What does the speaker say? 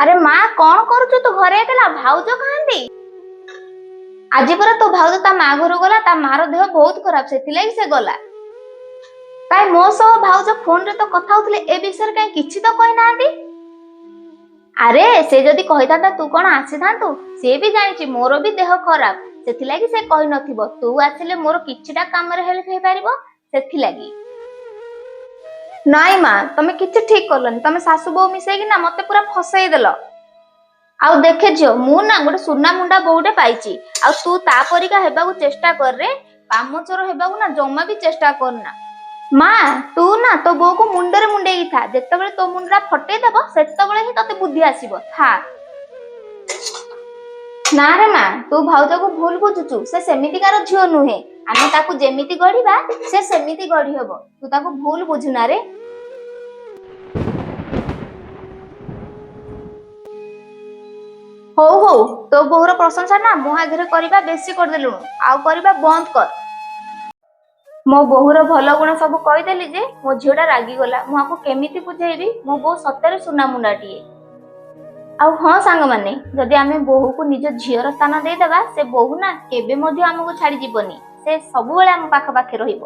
ଆରେ ମା କଣ କରୁଛୁ ତୁ ଘରେ ଏକଲା? ଭାଉଜ କାହାନ୍ତି? ଆଜି ପରା ତୋ ଭାଉଜ ତା ମା ଘରୁ ଗଲା, ତା ମାର ଦେହ ବହୁତ ଖରାପ, ସେଥିଲାଗି ସେ ଗଲା। କାଇଁ ମୋ ସହ ଭାଉଜ ଫୋନରେ ତ କଥା ହଉଥିଲେ, ଏ ବିଷୟରେ କାଇଁ କିଛି ତ କହିନାହାନ୍ତି? ଆରେ ସେ ଯଦି କହିଥାନ୍ତା ତୁ କଣ ଆସିଥାନ୍ତୁ? ସେ ବି ଜାଣିଛି ମୋର ବି ଦେହ ଖରାପ, ସେଥିଲାଗି ସେ କହିନଥିବ। ତୁ ଆସିଲେ ମୋର କିଛିଟା କାମରେ ହେଲ୍ପ ହେଇପାରିବ, ସେଥିଲାଗି। ନାଇଁ ମା, ତମେ କିଛି ଠିକ କଲନି। ତମେ ଶାଶୁ ବୋହୂ ମିଶେଇକି ନା ମତେ ପୁରା ଫସେଇ ଦେଲ। ଆଉ ଦେଖେ ଝିଅ, ମୁଁ ନା ଗୋଟେ ସୁନା ମୁଣ୍ଡା ବୋଉଟେ ପାଇଛି, ଆଉ ତୁ ତା ପରିକା ହେବାକୁ ଚେଷ୍ଟା କରରେ। କାମଚୋର ହେବାକୁ ନା ଜମା ବି ଚେଷ୍ଟା କରନା। ମା, ତୁ ନା ତୋ ବୋଉକୁ ମୁଣ୍ଡରେ ମୁଣ୍ଡେଇକି ଥା। ଯେତେବେଳେ ତୋ ମୁଣ୍ଡଟା ଫଟେଇ ଦବ, ସେତେବେଳେ ହିଁ ତତେ ବୁଦ୍ଧି ଆସିବ। ଥା। ନା ରେ ମା, ତୁ ଭାଉଜକୁ ଭୁଲ ବୁଝୁଛୁ। ସେ ସେମିତିକାର ଝିଅ ନୁହେଁ। ଆମେ ତାକୁ ଯେମିତି ଗଢିବା, ସେ ସେମିତି ଗଢି ହବ। ତୁ ତାକୁ ଭୁଲ ବୁଝୁନା ରେ। ହଉ ହଉ, ତୋ ବୋଉର ପ୍ରଶଂସା ନା ମୋ ଆଗରେ କରିବା ବେଶୀ କରିଦେଲୁଣୁ। ଆଉ କରିବା ବନ୍ଦ କର। ମୋ ବୋହୁର ଭଲ ଗୁଣ ସବୁ କହିଦେଲି ଯେ ମୋ ଝିଅଟା ରାଗିଗଲା। ମୁଁ ଆକୁ କେମିତି ବୁଝେଇବି ମୋ ବୋଉ ସତରେ ସୁନା ମୁଣ୍ଡାଟିଏ। ଆଉ ହଁ ସାଙ୍ଗମାନେ, ଯଦି ଆମେ ବୋହୂକୁ ନିଜ ଝିଅର ସ୍ଥାନ ଦେଇଦେବା, ସେ ବୋହୂ ନା କେବେ ମଧ୍ୟ ଆମକୁ ଛାଡି ଯିବନି। ସେ ସବୁବେଳେ ଆମ ପାଖ ପାଖେ ରହିବ।